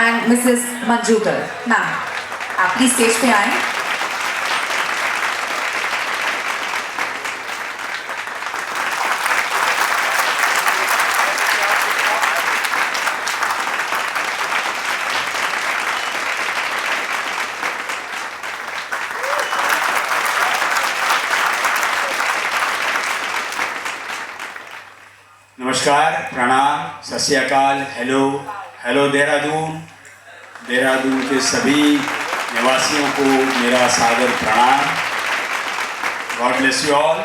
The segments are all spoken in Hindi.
and Mrs. Manjukar. Ma'am, आप प्लीज स्टेज पे आएं. नमस्कार, प्रणाम, सत श्री अकाल, हेलो देहरादून के सभी निवासियों को मेरा सादर प्रणाम. God bless you all.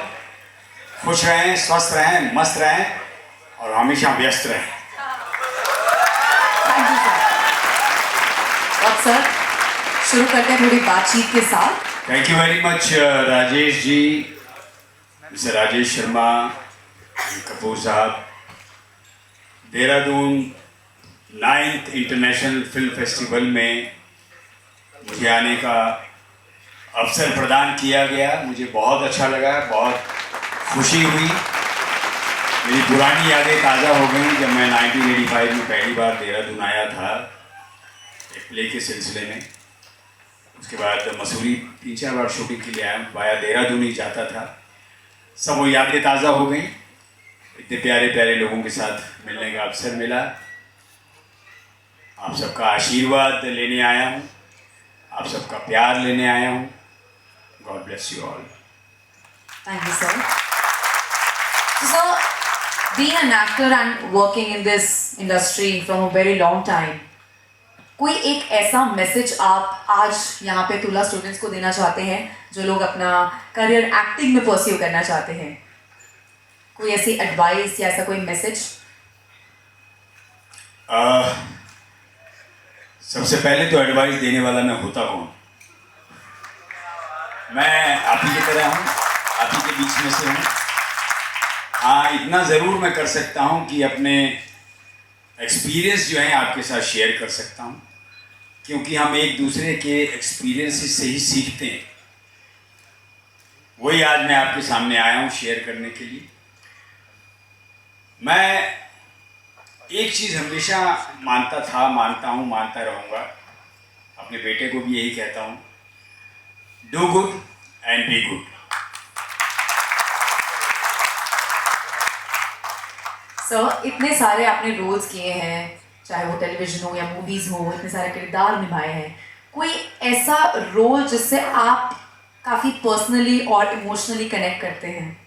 खुश रहें, स्वस्थ रहें, मस्त रहें और हमेशा व्यस्त रहें. Thank you sir. अब सर शुरू करते हैं थोड़ी बातचीत के साथ. Thank you very much Rajesh ji, mister Rajesh Sharma, Kapoor साहब. Dehradun 9th international film festival में मुझे आने का अवसर प्रदान किया गया. मुझे बहुत अच्छा लगा, बहुत खुशी हुई. मेरी पुरानी यादें ताज़ा हो गई जब मैं 1985 में पहली बार देहरादून आया था एक प्ले के सिलसिले में. उसके बाद मसूरी 3-4 बार शूटिंग के लिए आया, वाया देहरादून ही जाता था. सब वो यादें ताज़ा हो गई. इतने प्यारे प्यारे लोगों के साथ मिलने का अवसर मिला. आप सबका आशीर्वाद लेने आया हूँ, आप सबका प्यार लेने आया हूँ. God bless you all. Thank you, sir. So, sir, being an actor and working in this industry from a very long time, कोई एक ऐसा मैसेज आप आज यहाँ पे तुला स्टूडेंट्स को देना चाहते हैं जो लोग अपना करियर एक्टिंग में परस्यू करना चाहते हैं? कोई ऐसी एडवाइस या ऐसा कोई मैसेज? सबसे पहले तो एडवाइस देने वाला मैं होता कौन? मैं आप ही की तरह हूँ, आप ही के बीच में से हूँ. हाँ, इतना ज़रूर मैं कर सकता हूँ कि अपने एक्सपीरियंस जो है आपके साथ शेयर कर सकता हूँ, क्योंकि हम एक दूसरे के एक्सपीरियंस से ही सीखते हैं. वही आज मैं आपके सामने आया हूँ शेयर करने के लिए. मैं एक चीज़ हमेशा मानता हूँ, मानता रहूँगा. अपने बेटे को भी यही कहता हूँ, do good and be good. Sir, इतने सारे आपने रोल्स किए हैं, चाहे वो टेलीविजन हो या मूवीज हो, इतने सारे किरदार निभाए हैं. कोई ऐसा रोल जिससे आप काफ़ी पर्सनली और इमोशनली कनेक्ट करते हैं?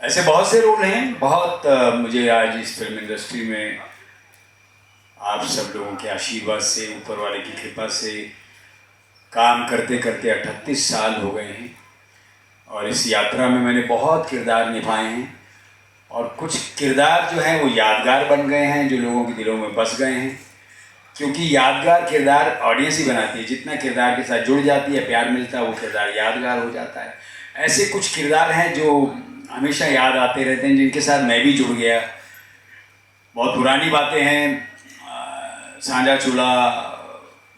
ऐसे बहुत से रोल हैं. बहुत मुझे आज इस फिल्म इंडस्ट्री में आप सब लोगों के आशीर्वाद से, ऊपर वाले की कृपा से काम करते करते 38 साल हो गए हैं. और इस यात्रा में मैंने बहुत किरदार निभाए हैं और कुछ किरदार जो हैं वो यादगार बन गए हैं, जो लोगों के दिलों में बस गए हैं. क्योंकि यादगार किरदार ऑडियंस ही बनाती है. जितना किरदार के साथ जुड़ जाती है, प्यार मिलता है, वो किरदार यादगार हो जाता है. ऐसे कुछ किरदार हैं जो हमेशा याद आते रहते हैं, जिनके साथ मैं भी जुड़ गया. बहुत पुरानी बातें हैं. सांझा चूल्हा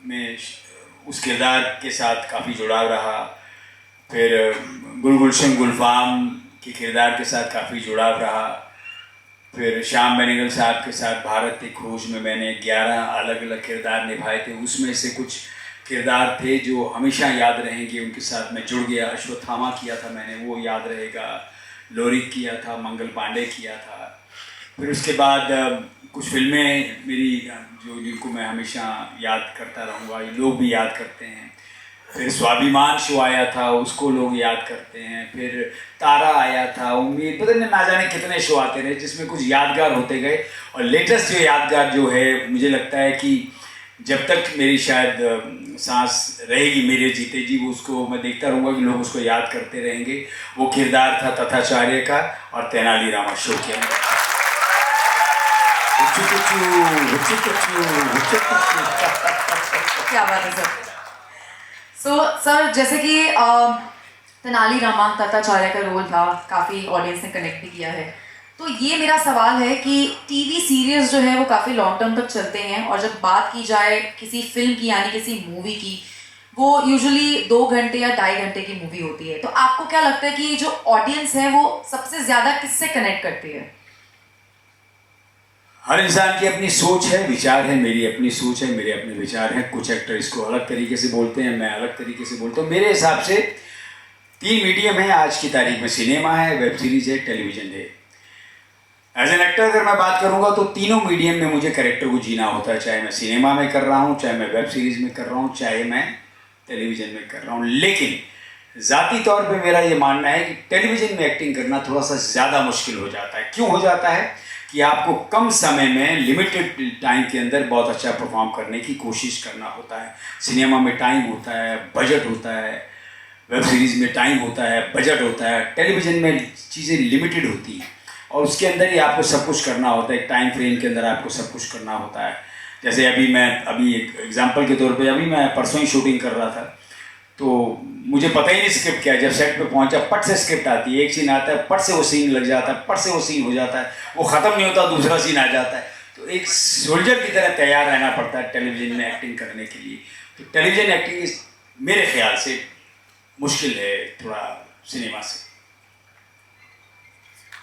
में उस किरदार के साथ काफ़ी जुड़ाव रहा. फिर गुलगुलशन गुलफाम के किरदार के साथ काफ़ी जुड़ाव रहा. फिर श्याम बेनेगल साहब के साथ भारत की खोज में मैंने 11 अलग अलग किरदार निभाए थे. उसमें से कुछ किरदार थे जो हमेशा याद रहेंगे, उनके साथ मैं जुड़ गया. अश्वत्थामा किया था मैंने, वो याद रहेगा. लोरिक किया था, मंगल पांडे किया था. फिर उसके बाद कुछ फिल्में मेरी जिनको मैं हमेशा याद करता रहूँगा, ये लोग भी याद करते हैं. फिर स्वाभिमान शो आया था, उसको लोग याद करते हैं. फिर तारा आया था, उम्मीद, पता नहीं ना जाने कितने शो आते रहे जिसमें कुछ यादगार होते गए. और लेटेस्ट जो यादगार जो है, मुझे लगता है कि जब तक मेरी शायद सांस रहेगी मेरे जीते जी, वो उसको मैं देखता रहूँगा कि लोग उसको याद करते रहेंगे. वो किरदार था तथाचार्य का और तेनालीराम अशोक. क्या बात है सर. सर, जैसे कि तेनालीराम तथाचार्य का रोल था, काफ़ी ऑडियंस ने कनेक्ट भी किया है. तो ये मेरा सवाल है कि टीवी सीरियल्स जो है वो काफ़ी लॉन्ग टर्म तक चलते हैं, और जब बात की जाए किसी फिल्म की यानी किसी मूवी की, वो यूजुअली 2 घंटे या 2.5 घंटे की मूवी होती है. तो आपको क्या लगता है कि जो ऑडियंस है वो सबसे ज़्यादा किससे कनेक्ट करती है? हर इंसान की अपनी सोच है, विचार है, मेरी अपनी सोच है, मेरे अपने विचार हैं। कुछ एक्टर इसको अलग तरीके से बोलते हैं, मैं अलग तरीके से बोलता हूँ। मेरे हिसाब से 3 मीडियम है आज की तारीख में, सिनेमा है, वेब सीरीज है, टेलीविज़न है। एज एन एक्टर अगर मैं बात करूँगा तो तीनों मीडियम में मुझे कैरेक्टर को जीना होता है, चाहे मैं सिनेमा में कर रहा हूँ, चाहे मैं वेब सीरीज़ में कर रहा हूँ, चाहे मैं टेलीविज़न में कर रहा हूँ। लेकिन ज़ाती तौर पे मेरा ये मानना है कि टेलीविज़न में एक्टिंग करना थोड़ा सा ज़्यादा मुश्किल हो जाता है। क्यों हो जाता है कि आपको कम समय में लिमिटेड टाइम के अंदर बहुत अच्छा परफॉर्म करने की कोशिश करना होता है। सिनेमा में टाइम होता है, बजट होता है, वेब सीरीज़ में टाइम होता है, बजट होता है, टेलीविज़न में चीज़ें लिमिटेड होती हैं और उसके अंदर ही आपको सब कुछ करना होता है। एक टाइम फ्रेम के अंदर आपको सब कुछ करना होता है। जैसे अभी एक एग्जांपल के तौर पे अभी मैं परसों ही शूटिंग कर रहा था, तो मुझे पता ही नहीं स्क्रिप्ट क्या है। जब सेट पे पहुंचा, पट से स्क्रिप्ट आती है, एक सीन आता है, पट से वो सीन लग जाता है, पट से वो सीन हो जाता है, वो ख़त्म नहीं होता, दूसरा सीन आ जाता है। तो एक सोल्जर की तरह तैयार रहना पड़ता है टेलीविज़न में एक्टिंग करने के लिए। तो टेलीविज़न एक्टिंग मेरे ख्याल से मुश्किल है थोड़ा सिनेमा से।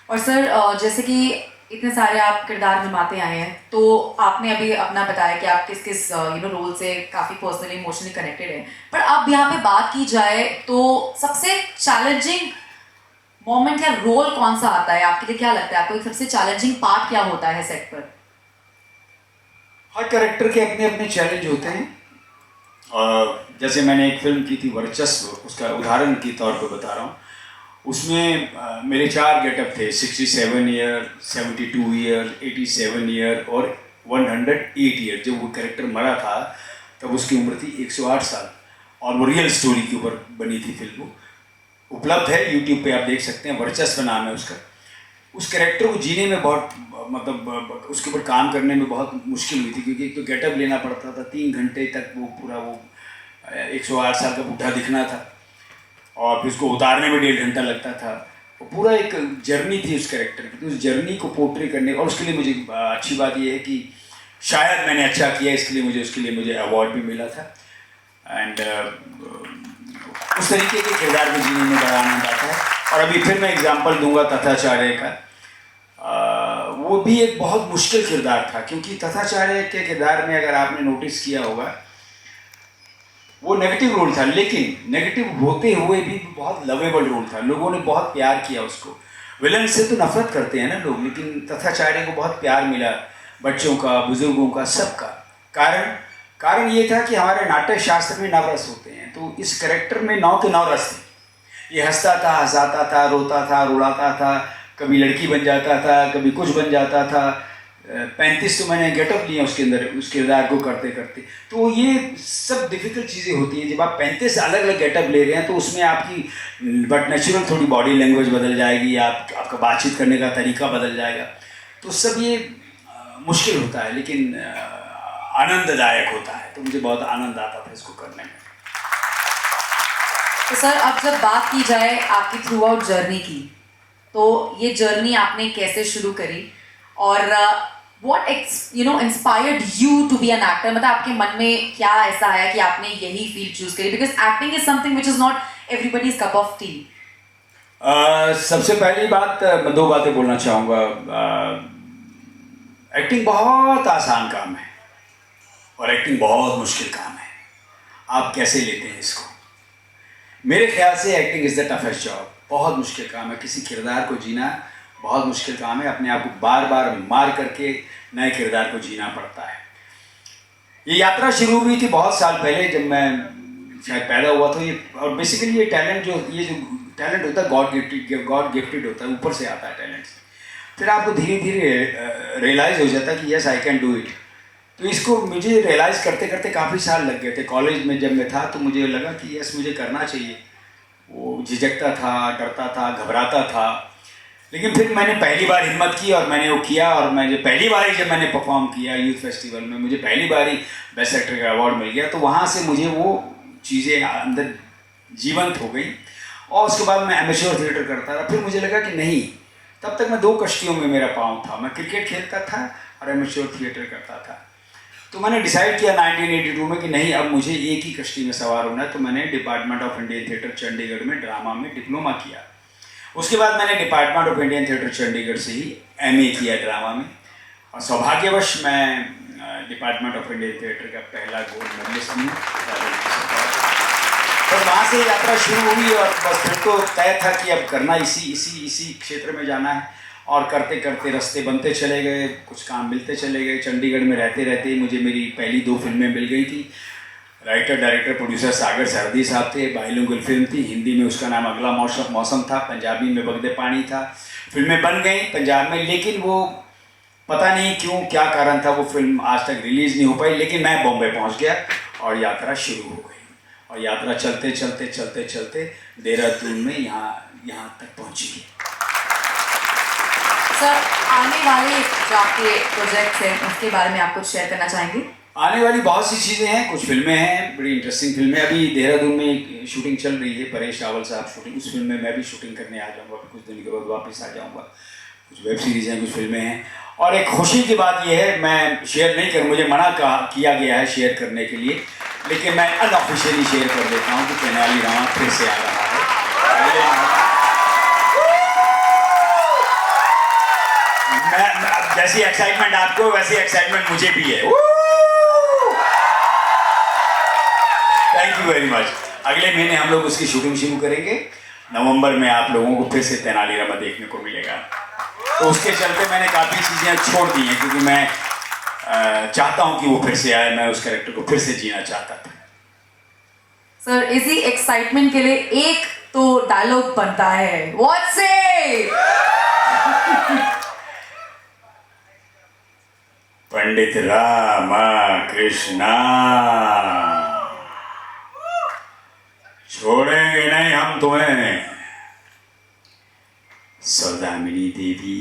और सर जैसे कि इतने सारे आप किरदार निभाते आए हैं, तो आपने अभी अपना बताया कि आप किस किस रोल से काफ़ी पर्सनली इमोशनली कनेक्टेड हैं, पर अब यहाँ पे बात की जाए तो सबसे चैलेंजिंग मोमेंट या रोल कौन सा आता है आपके लिए? क्या लगता है आपको एक सबसे चैलेंजिंग पार्ट क्या होता है सेट पर? हर कैरेक्टर के अपने अपने चैलेंज होते हैं। जैसे मैंने एक फिल्म की थी वर्चस्व, उसका उदाहरण के तौर पर बता रहा हूँ। उसमें मेरे 4 गेटअप थे, 67 ईयर, 72 ईयर, 87 ईयर और 108 ईयर। जब वो कैरेक्टर मरा था तब उसकी उम्र थी 108 साल और वो रियल स्टोरी के ऊपर बनी थी फिल्म। वो उपलब्ध है यूट्यूब पे, आप देख सकते हैं, वर्चस्व नाम है उसका। उस कैरेक्टर को जीने में बहुत मतलब उसके ऊपर काम करने में बहुत मुश्किल हुई थी, क्योंकि एक तो गेटअप लेना पड़ता था, 3 घंटे तक वो पूरा वो 108 साल का बूढ़ा दिखना था और फिर उसको उतारने में 1.5 घंटा लगता था। वो पूरा एक जर्नी थी उस कैरेक्टर की। तो उस जर्नी को पोर्ट्रे करने, और उसके लिए मुझे अच्छी बात ये है कि शायद मैंने अच्छा किया, उसके लिए मुझे अवार्ड भी मिला था। एंड उस तरीके के किरदार को जीने में बड़ा आनंद आता है। और अभी फिर मैं एग्जांपल दूंगा तथाचार्य का। वो भी एक बहुत मुश्किल किरदार था, क्योंकि तथाचार्य के किरदार में अगर आपने नोटिस किया होगा, वो नेगेटिव रोल था, लेकिन नेगेटिव होते हुए भी बहुत लवेबल रोल था। लोगों ने बहुत प्यार किया उसको। विलन से तो नफरत करते हैं ना लोग, लेकिन तथाचार्य को बहुत प्यार मिला, बच्चों का, बुजुर्गों का, सबका। कारण ये था कि हमारे नाट्य शास्त्र में 9 रस होते हैं, तो इस कैरेक्टर में 9 के 9 रस थे। ये हंसता था, हंसाता था, रोता था, रुलाता था, कभी लड़की बन जाता था, कभी कुछ बन जाता था। 35 तो मैंने गेटअप लिया उसके अंदर, उस किरदार को करते करते। तो ये सब डिफिकल्ट चीज़ें होती हैं जब आप 35 अलग अलग गेटअप ले रहे हैं, तो उसमें आपकी बट नेचुरल थोड़ी बॉडी लैंग्वेज बदल जाएगी, आपका बातचीत करने का तरीका बदल जाएगा। तो सब ये मुश्किल होता है, लेकिन आनंददायक होता है। तो मुझे बहुत आनंद आता था इसको करने में। तो सर अब जब बात की जाए आपकी थ्रू आउट जर्नी की, तो ये जर्नी आपने कैसे शुरू करी और what inspired you to be an actor? मतलब आपके मन में क्या ऐसा है कि आपने यही फील्ड चूज करी? Because acting is something which is not everybody's cup of tea. सबसे पहली बात, मैं 2 बातें बोलना चाहूँगा। एक्टिंग बहुत आसान काम है और एक्टिंग बहुत मुश्किल काम है। आप कैसे लेते हैं इसको? मेरे ख्याल से acting is the toughest job. बहुत मुश्किल काम है। किसी किरदार को जीना बहुत मुश्किल काम है। अपने आप को बार बार मार करके नए किरदार को जीना पड़ता है। ये यात्रा शुरू हुई थी बहुत साल पहले, जब मैं शायद पैदा हुआ था। ये और बेसिकली ये जो टैलेंट होता है गॉड गिफ्टेड होता है, ऊपर से आता है टैलेंट से। फिर आपको धीरे धीरे रियलाइज़ हो जाता है कि yes I can do it. तो इसको मुझे रियलाइज़ करते करते काफ़ी साल लग गए थे। कॉलेज में जब मैं था तो मुझे लगा कि यस मुझे करना चाहिए। वो झिझकता था, डरता था, घबराता था, लेकिन फिर मैंने पहली बार हिम्मत की और मैंने वो किया। और मैंने पहली बार ही जब मैंने परफॉर्म किया यूथ फेस्टिवल में, मुझे पहली बार ही बेस्ट एक्टर का अवार्ड मिल गया। तो वहाँ से मुझे वो चीज़ें अंदर जीवंत हो गई। और उसके बाद मैं एमेच्योर थिएटर करता रहा। फिर मुझे लगा कि नहीं, तब तक मैं 2 कश्तियों में मेरा पाँव था। मैं क्रिकेट खेलता था और एमेच्योर थिएटर करता था। तो मैंने डिसाइड किया 1982 में कि नहीं, अब मुझे एक ही कश्ती में सवार होना है। तो मैंने department of Indian theatre Chandigarh में ड्रामा में डिप्लोमा किया। उसके बाद मैंने department of Indian theatre Chandigarh से ही MA किया ड्रामा में। और सौभाग्यवश मैं डिपार्टमेंट ऑफ इंडियन थिएटर का पहला गोल्ड मेडलिस्ट हूँ। तो वहाँ से यात्रा शुरू हुई और बस फिर तो तय था कि अब करना इसी क्षेत्र में जाना है। और करते करते रास्ते बनते चले गए, कुछ काम मिलते चले गए। चंडीगढ़ में रहते रहते ही मुझे मेरी पहली 2 फिल्में मिल गई थी। राइटर डायरेक्टर प्रोड्यूसर सागर सरदी साहब थे। बाइलिंगुअल फिल्म थी, हिंदी में उसका नाम अगला मौसम था, पंजाबी में बगदे पानी था। फिल्में बन गई पंजाब में, लेकिन वो पता नहीं क्यों, क्या कारण था, वो फिल्म आज तक रिलीज़ नहीं हो पाई। लेकिन मैं बॉम्बे पहुंच गया और यात्रा शुरू हो गई। और यात्रा चलते चलते चलते चलते देहरादून में यहाँ तक पहुंची। सर, आने वाले जो आपके प्रोजेक्ट्स हैं उसके बारे में आप कुछ शेयर करना चाहेंगे? आने वाली बहुत सी चीज़ें हैं, कुछ फिल्में हैं, बड़ी इंटरेस्टिंग फिल्में। अभी देहरादून में एक शूटिंग चल रही है, परेश रावल साहब शूटिंग, उस फिल्म में मैं भी शूटिंग करने आ जाऊँगा। कुछ दिन के बाद वापस आ जाऊँगा। कुछ वेब सीरीज़ हैं, कुछ फिल्में हैं। और एक खुशी की बात यह है, मैं शेयर नहीं कर, मुझे मना किया गया है शेयर करने के लिए, लेकिन मैं अनऑफिशियली शेयर कर देता हूँ कि तेनाली रामा फिर से आ रहा है। जैसी एक्साइटमेंट आपको, वैसी एक्साइटमेंट मुझे भी है। Thank you very much. अगले महीने हम लोग उसकी शूटिंग शुरू करेंगे। नवंबर में आप लोगों को फिर से तेनालीरामा देखने को मिलेगा। तो उसके चलते मैंने काफ़ी चीज़ें छोड़ दी हैं, क्योंकि मैं चाहता हूं कि वो फिर से आए। मैं उस कैरेक्टर को फिर से जीना चाहता था। सर, इसी एक्साइटमेंट के लिए एक तो डायलॉग बनता है, व्हाट से? पंडित रामा कृष्णा, छोड़ेंगे नहीं हम तुम्हें। सौदामिनी देवी,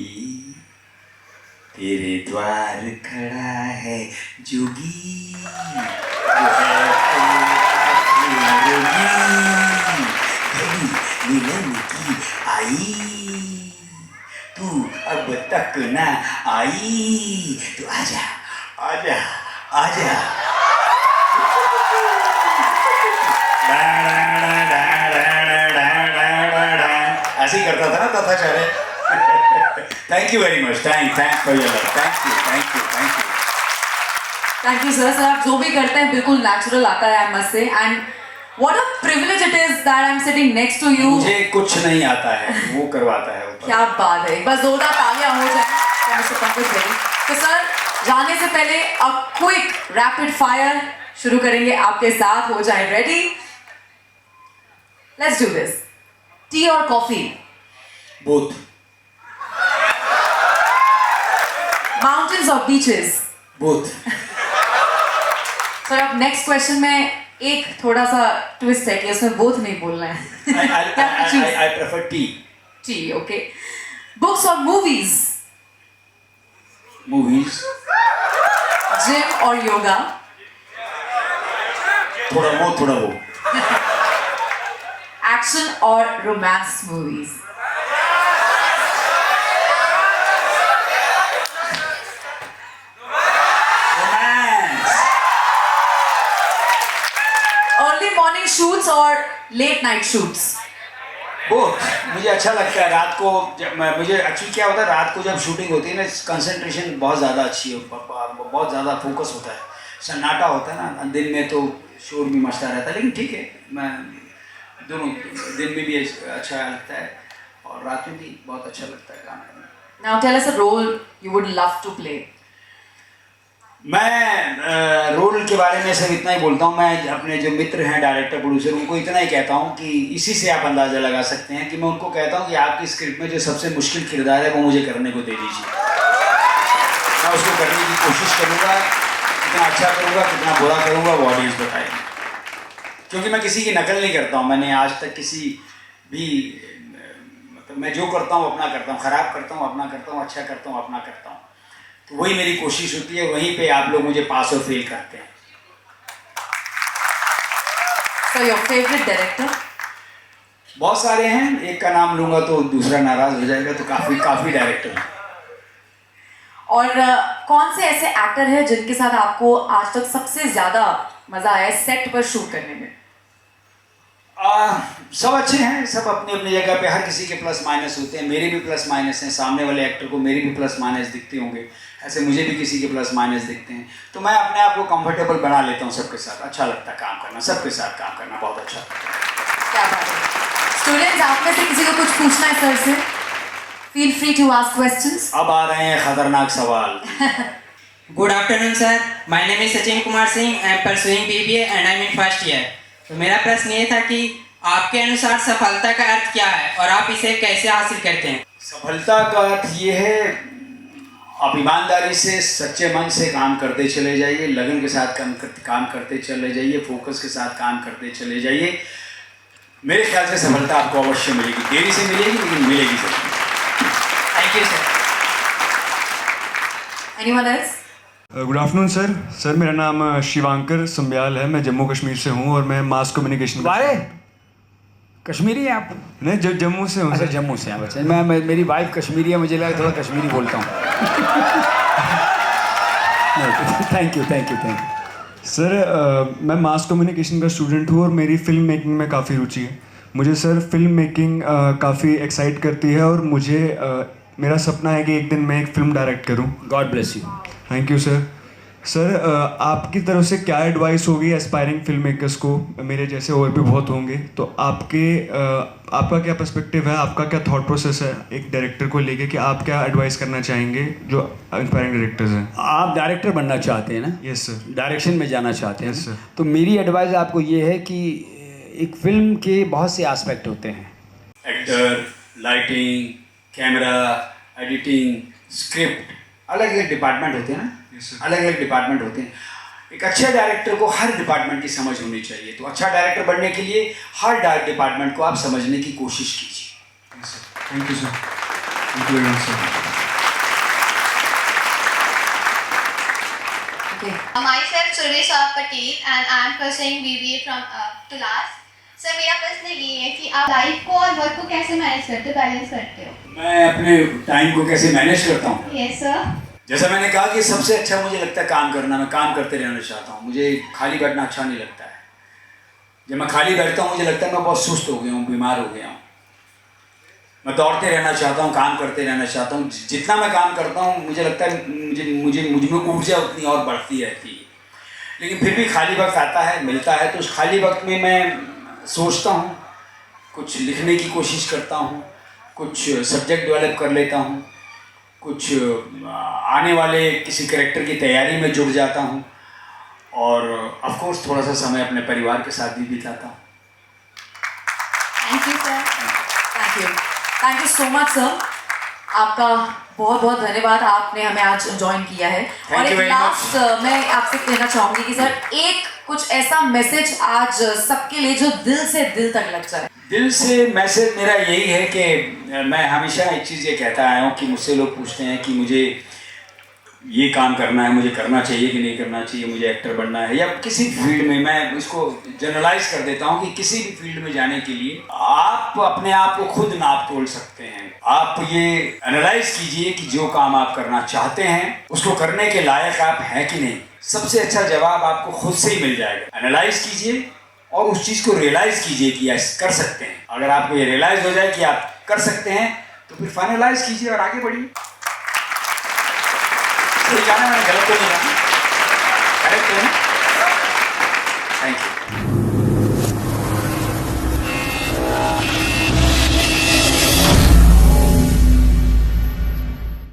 तेरे द्वार खड़ा है जोगी, मिलन की आई, तू अब तक ना आई, तो आजा आजा आजा। ऐसे ही करता था ना Tathacharya. Thank you very much. Thanks for your love. Thank you sir. Sir, आप जो भी करते हैं बिल्कुल नेचुरल आता है, I must say. And what a privilege it is that I am sitting next to you. मुझे कुछ नहीं आता है, वो करवाता है ऊपर। क्या बात है, बस जोरदार तालियां हो जाए मिस्टर पंकज भाई। तो सर, जाने से पहले अब क्विक रैपिड फायर शुरू करेंगे आपके साथ। हो जाए ready? Let's do this. T और कॉफी? बोथ। माउंटेन्स और बीचेस? बोथ। सर, अब नेक्स्ट क्वेश्चन में एक थोड़ा सा ट्विस्ट है कि उसमें बोथ नहीं बोलना है। I prefer tea. T, okay. Books और मूवीज? Movies. जिम और योगा? थोड़ा वो। एक्शन और romance movies? Romance. Early morning shoots और लेट नाइट शूट्स? बोथ। मुझे अच्छा लगता है रात को, मुझे एक्चुअली क्या होता है, रात को जब शूटिंग होती है ना, कंसंट्रेशन बहुत ज़्यादा अच्छी हो, बहुत ज़्यादा फोकस होता है, सन्नाटा होता है ना। दिन में तो शोर भी मचता रहता है, लेकिन ठीक है, मैं दोनों दिन में भी अच्छा लगता है और रात में भी बहुत अच्छा लगता है काम करना। Now tell us a role you would love to play. मैं रोल के बारे में सिर्फ इतना ही बोलता हूँ। मैं अपने जो मित्र हैं डायरेक्टर प्रोड्यूसर, उनको इतना ही कहता हूँ कि इसी से आप अंदाज़ा लगा सकते हैं कि मैं उनको कहता हूँ कि आपकी स्क्रिप्ट में जो सबसे मुश्किल किरदार है वो मुझे करने को दे दीजिए। मैं उसको करने की कोशिश करूँगा, कितना अच्छा करूँगा कितना बुरा करूँगा वो ऑडियंस बताएगी। क्योंकि मैं किसी की नकल नहीं करता हूँ। मैंने आज तक किसी भी, मतलब मैं जो करता हूँ अपना करता हूँ, ख़राब करता हूँ अपना करता हूँ, अच्छा करता हूँ अपना करता हूँ। तो वही मेरी कोशिश होती है, वहीं पे आप लोग मुझे पास और फेल करते हैं। So your favourite director? बहुत सारे हैं, एक का नाम लूंगा तो दूसरा नाराज हो जाएगा, तो काफी डायरेक्टर हैं। और कौन से ऐसे एक्टर हैं जिनके साथ आपको आज तक सबसे ज्यादा मजा आया है सेट पर शूट करने में? सब अच्छे हैं, सब अपनी अपनी जगह पे, हर किसी के प्लस माइनस होते हैं। मेरे भी प्लस माइनस हैं, सामने वाले एक्टर को मेरे भी प्लस माइनस दिखते होंगे, ऐसे मुझे भी किसी के प्लस माइनस दिखते हैं। तो मैं अपने आप को कंफर्टेबल बना लेता हूँ सबके साथ। अच्छा लगता है काम करना, सबके साथ काम करना बहुत अच्छा लगता है। क्या बात है। स्टूडेंट्स, आप में से किसी को कुछ पूछना है सर से? Feel free to ask questions. अब आ रहे हैं खतरनाक सवाल। Good afternoon sir, my name is Sachin Kumar Singh, I am pursuing BBA and I am in first year. तो मेरा प्रश्न ये था कि आपके अनुसार सफलता का अर्थ क्या है और आप इसे कैसे हासिल करते हैं? सफलता का अर्थ ये है, आप ईमानदारी से, सच्चे मन से काम करते चले जाइए, लगन के साथ काम करते चले जाइए, फोकस के साथ काम करते चले जाइए। मेरे ख्याल से सफलता आपको अवश्य मिलेगी, देरी से मिलेगी लेकिन मिलेगी जरूर। Thank you sir. Anyone else? Good afternoon sir. Sir मेरा नाम शिवांकर संब्याल है, मैं जम्मू कश्मीर से हूँ और मैं मास कम्युनिकेशन। वारे कश्मीरी हैं आप? नहीं, जम्मू से हूँ अच्छा, सर। जम्मू से हैं। अच्छा, मैं मेरी वाइफ कश्मीरी है, मुझे लगा थोड़ा कश्मीरी बोलता हूँ। Thank you. सर मैं मास कम्युनिकेशन का स्टूडेंट हूँ और मेरी फिल्म मेकिंग में काफ़ी रुचि है। मुझे सर फिल्म मेकिंग काफ़ी एक्साइट करती है और मुझे मेरा सपना है कि एक दिन मैं एक फिल्म डायरेक्ट करूँ। God bless you. Thank you sir. Sir आपकी तरफ से क्या एडवाइस होगी एस्पायरिंग फिल्म मेकर्स को? मेरे जैसे और भी बहुत होंगे, तो आपका क्या पर्सपेक्टिव है, आपका क्या थॉट प्रोसेस है एक डायरेक्टर को लेके, कि आप क्या एडवाइस करना चाहेंगे जो एस्पायरिंग डायरेक्टर्स हैं? आप डायरेक्टर बनना चाहते हैं ना? Yes sir. डायरेक्शन में जाना चाहते हैं? Yes, sir. तो मेरी एडवाइस आपको ये है कि एक फिल्म के बहुत से एस्पेक्ट होते हैं। Actor, lighting, camera, editing, script, अलग अलग डिपार्टमेंट होते हैं ना। Yes, sir. अलग अलग डिपार्टमेंट होते हैं। एक अच्छे डायरेक्टर को हर डिपार्टमेंट की समझ होनी चाहिए। तो अच्छा डायरेक्टर बनने के लिए हर डिपार्टमेंट को आप समझने की कोशिश कीजिए। Yes sir. Thank you sir. Thank you very much sir. Okay. Myself Suresh Patel and I am pursuing BBA from Tulas. Sir मेरा प्रश्न ये है कि आप लाइफ को और वर्क को कैसे मैनेज करते हो, बैलेंस करते हो? मैं अपने टाइम को कैसे मैनेज करता हूँ? Yes sir. जैसा मैंने कहा कि सबसे अच्छा मुझे लगता है काम करना। मैं काम करते रहना चाहता हूँ, मुझे खाली बैठना अच्छा नहीं लगता है। जब मैं खाली बैठता हूँ मुझे लगता है मैं बहुत सुस्त हो गया हूँ, बीमार हो गया हूँ। मैं दौड़ते रहना चाहता हूँ, काम करते रहना चाहता हूँ। जितना मैं काम करता हूँ मुझे लगता है मुझ में ऊर्जा उतनी और बढ़ती रहती है। लेकिन फिर भी खाली वक्त आता है, मिलता है, तो उस खाली वक्त में मैं सोचता हूँ, कुछ लिखने की कोशिश करता हूँ, कुछ सब्जेक्ट डेवलप कर लेता हूँ, कुछ आने वाले किसी कैरेक्टर की तैयारी में जुड़ जाता हूँ और ऑफ कोर्स थोड़ा सा समय अपने परिवार के साथ भी बिताता हूँ। Thank you sir. Thank you so much sir. आपका बहुत बहुत धन्यवाद, आपने हमें आज ज्वाइन किया है। Thank और you एक very लास्ट मैं आपसे कहना चाहूँगी कि सर एक कुछ ऐसा मैसेज आज सबके लिए जो दिल से दिल तक लग जाए। दिल से मैसेज मेरा यही है कि मैं हमेशा एक चीज़ ये कहता आया हूँ कि मुझसे लोग पूछते हैं कि मुझे ये काम करना है, मुझे करना चाहिए कि नहीं करना चाहिए, मुझे एक्टर बनना है या किसी फील्ड में। मैं इसको जनरलाइज कर देता हूँ कि किसी भी फील्ड में जाने के लिए आप अपने आप को खुद नाप तोल सकते हैं। आप ये एनालाइज कीजिए कि जो काम आप करना चाहते हैं उसको करने के लायक आप हैं कि नहीं। सबसे अच्छा जवाब आपको खुद से ही मिल जाएगा। एनालाइज कीजिए और उस चीज़ को रियलाइज कीजिए कि यस कर सकते हैं। अगर आपको ये रियलाइज हो जाए कि आप कर सकते हैं तो फिर फाइनलाइज कीजिए और आगे बढ़िए। सही गाना मैंने गलत तो नहीं गाना, करेक्ट है ना? Thank you.